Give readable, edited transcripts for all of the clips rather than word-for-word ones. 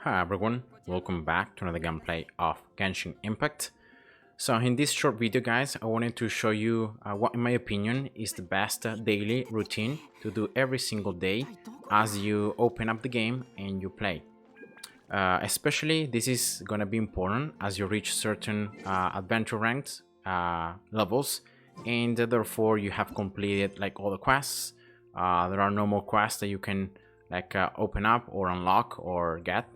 Hi everyone, welcome back to another gameplay of Genshin Impact. So in this short video guys, I wanted to show you what in my opinion is the best daily routine to do every single day as you open up the game and you play. Especially this is gonna be important as you reach certain adventure ranked levels, and therefore you have completed like all the quests. There are no more quests that you can like open up or unlock or get,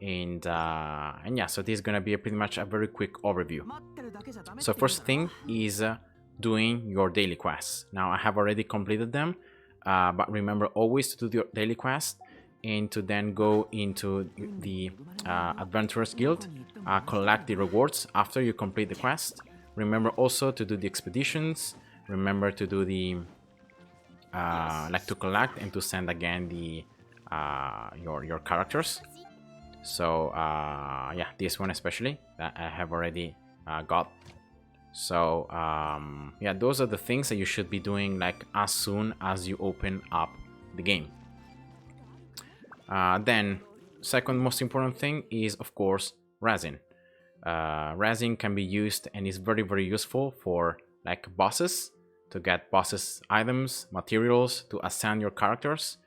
and yeah, so this is gonna be pretty much a very quick overview. So first thing is doing your daily quests. Now I have already completed them, but remember always to do your daily quest and to then go into the Adventurers Guild, collect the rewards after you complete the quest. Remember also to do the expeditions. Remember to do the like to collect and to send again the your characters. So yeah, this one especially that I have already got. So yeah, those are the things that you should be doing like as soon as you open up the game. Then second most important thing is of course resin. Resin can be used and is very useful for like bosses, to get bosses items, materials, to ascend your characters.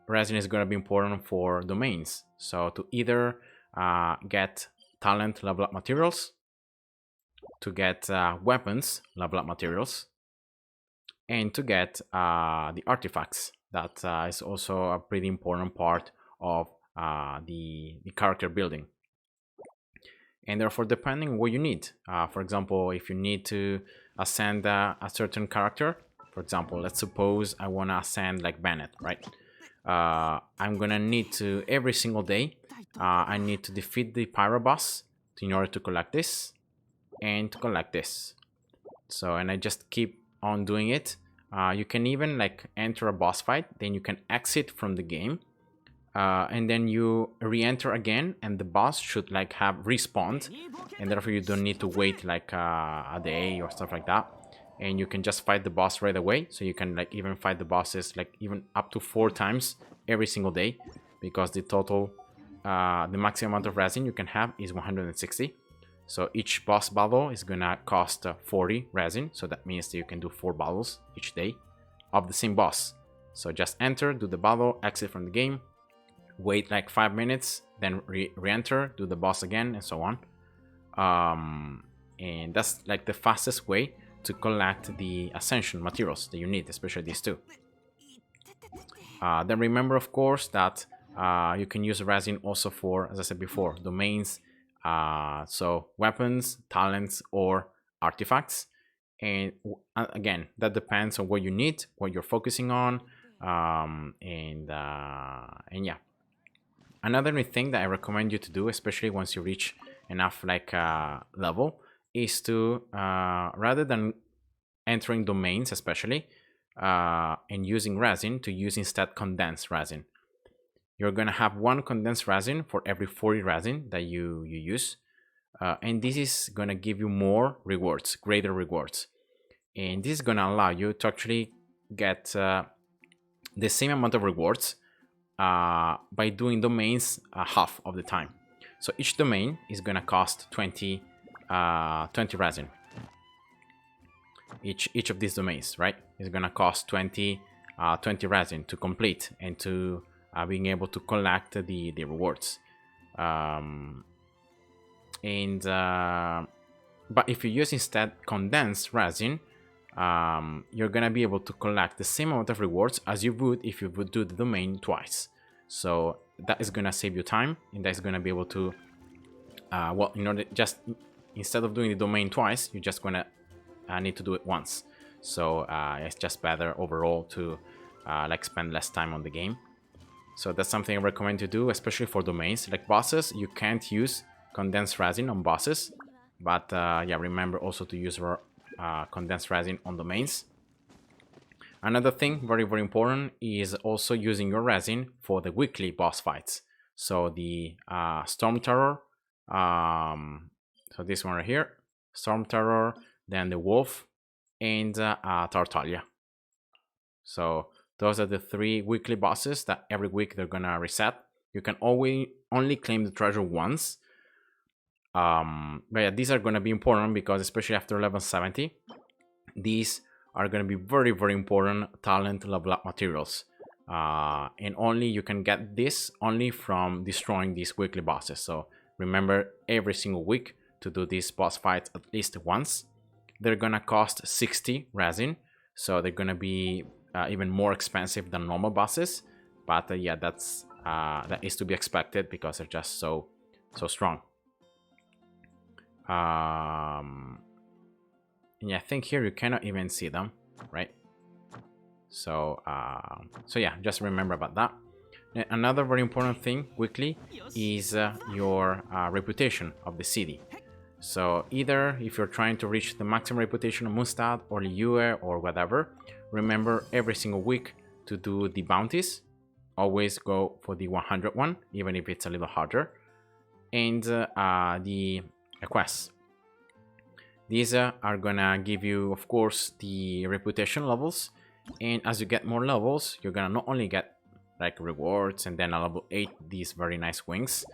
Resin is going to be important for domains, so to either get talent level up materials, to get weapons level up materials, and to get the artifacts. That is also a pretty important part of the character building. And therefore, depending on what you need, for example, if you need to ascend a certain character, for example, let's suppose I want to ascend like Bennett, right? I'm gonna need to every single day I need to defeat the pyro boss in order to collect this and to collect this. So, and I just keep on doing it. You can even like enter a boss fight, then you can exit from the game, and then you re-enter again, and the boss should like have respawned, and therefore you don't need to wait like a day or stuff like that, and you can just fight the boss right away. So you can like even fight the bosses like even up to 4 times every single day, because the total the maximum amount of resin you can have is 160. So each boss battle is gonna cost 40 resin, so that means that you can do 4 battles each day of the same boss. So just enter, do the battle, exit from the game, wait like 5 minutes, then re-enter, do the boss again, and so on. And that's like the fastest way to collect the Ascension materials that you need, especially these two. Then remember, of course, that you can use resin also for, as I said before, domains, so weapons, talents, or artifacts. And again, that depends on what you need, what you're focusing on, and yeah. Another thing that I recommend you to do, especially once you reach enough like level, is to rather than entering domains especially and using resin, to use instead condensed resin. You're gonna have 1 condensed resin for every 40 resin that you use, and this is gonna give you more rewards, greater rewards, and this is gonna allow you to actually get the same amount of rewards by doing domains half of the time. So each domain is gonna cost 20 resin. Each of these domains, right, is gonna cost 20 resin to complete and to being able to collect the rewards. But if you use instead condensed resin, you're gonna be able to collect the same amount of rewards as you would if you would do the domain twice. So that is gonna save you time, and that's gonna be able to well, in order just instead of doing the domain twice, you're just gonna need to do it once. So it's just better overall to like spend less time on the game. So that's something I recommend to do, especially for domains. Like bosses, you can't use condensed resin on bosses, but yeah, remember also to use condensed resin on domains. Another thing very important is also using your resin for the weekly boss fights. So the Storm Terror, so this one right here, Storm Terror, then the Wolf, and Tartaglia. So Those are the 3 weekly bosses that every week they're gonna reset. You can always only claim the treasure once. But yeah, these are gonna be important because especially after level 70, these are gonna be very, very important talent level up materials. And only you can get this only from destroying these weekly bosses. So remember every single week to do these boss fights at least once. They're gonna cost 60 resin, so they're gonna be even more expensive than normal bosses. But yeah, that is to be expected because they're just so strong. Yeah, I think here you cannot even see them, right? So yeah, just remember about that. Another very important thing weekly is your reputation of the city. So either if you're trying to reach the maximum reputation of Mustad or Liyue or whatever, remember every single week to do the bounties. Always go for the 100 one, even if it's a little harder. And the quests. These are gonna give you, of course, the reputation levels. And as you get more levels, you're gonna not only get like rewards and then a level 8 these very nice wings,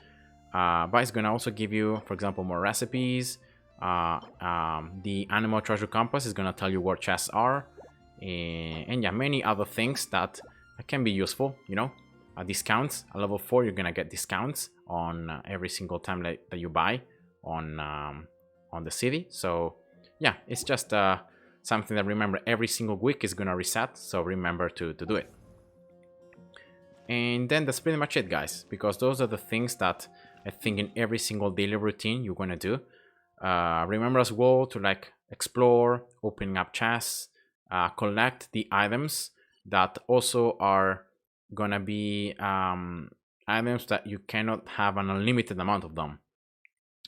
but it's gonna also give you, for example, more recipes. The animal treasure compass is gonna tell you where chests are, and yeah, many other things that can be useful. You know, discounts. At level 4, you're gonna get discounts on every single time that you buy on the city. So yeah, it's just something that, remember, every single week is gonna reset. So remember to do it. And then that's pretty much it, guys, because those are the things that I think in every single daily routine you're gonna do. Remember as well to like explore, opening up chests, collect the items that also are gonna be items that you cannot have an unlimited amount of them.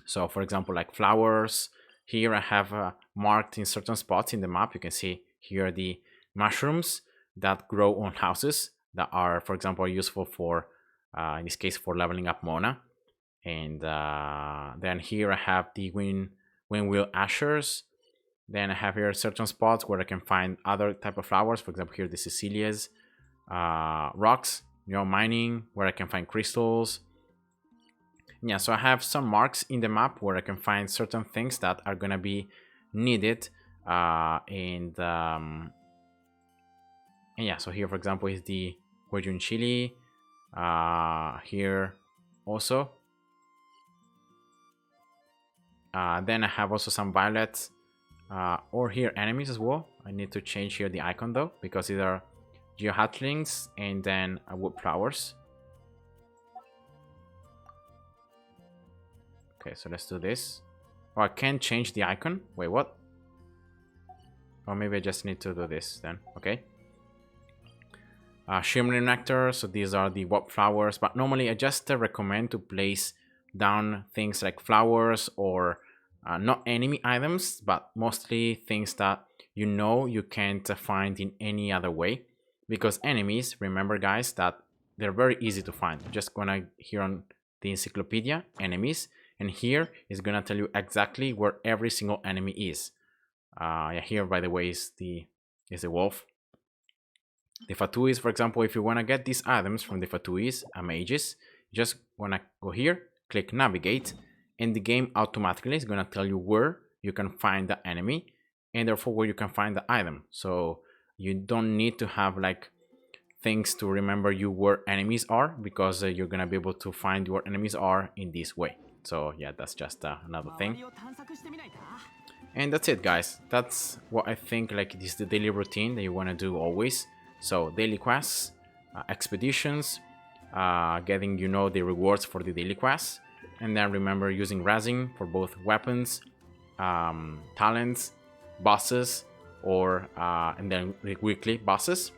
So for example, like flowers, here I have marked in certain spots in the map. You can see here the mushrooms that grow on houses that are, for example, useful for, in this case, for leveling up Mona. And then here I have the windwheel ashers. Then I have here certain spots where I can find other type of flowers. For example, here the Cecilias, rocks, you know, mining, where I can find crystals. Yeah, so I have some marks in the map where I can find certain things that are gonna be needed. And yeah, so here, for example, is the Huejun chili. Here also. Then I have also some violets, or here enemies as well. I need to change here the icon though, because these are geohatlings and then wood flowers. Okay, so let's do this. Oh, I can't change the icon. Wait, what? Or maybe I just need to do this then. Okay. Shimmering nectar. So these are the wood flowers, but normally I just recommend to place down things like flowers or not enemy items, but mostly things that you know you can't find in any other way. Because enemies, remember guys, that they're very easy to find. You're just gonna here on the encyclopedia, enemies, and here is gonna tell you exactly where every single enemy is. Yeah, here by the way is the wolf. The Fatuis, for example, if you wanna get these items from the Fatuis, mages, you just wanna go here, click navigate, and the game automatically is gonna tell you where you can find the enemy and therefore where you can find the item. So you don't need to have like things to remember you where enemies are, because you're gonna be able to find where enemies are in this way. So yeah, that's just another thing. And that's it, guys. That's what I think, like, this is the daily routine that you want to do always. So daily quests, expeditions, getting, you know, the rewards for the daily quests, and then remember using resin for both weapons, talents, bosses, or and then weekly bosses,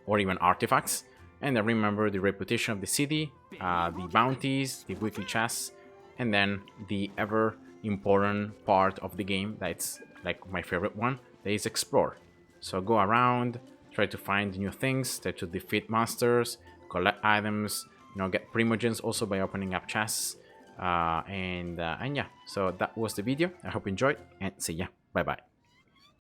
or even artifacts. And then remember the reputation of the city, the bounties, the weekly chests, and then the ever important part of the game that's like my favorite one, that is explore. So go around, try to find new things, try to defeat monsters, collect items, you know, get primogens also by opening up chests, and yeah, so that was the video. I hope you enjoyed, and see ya. Bye bye.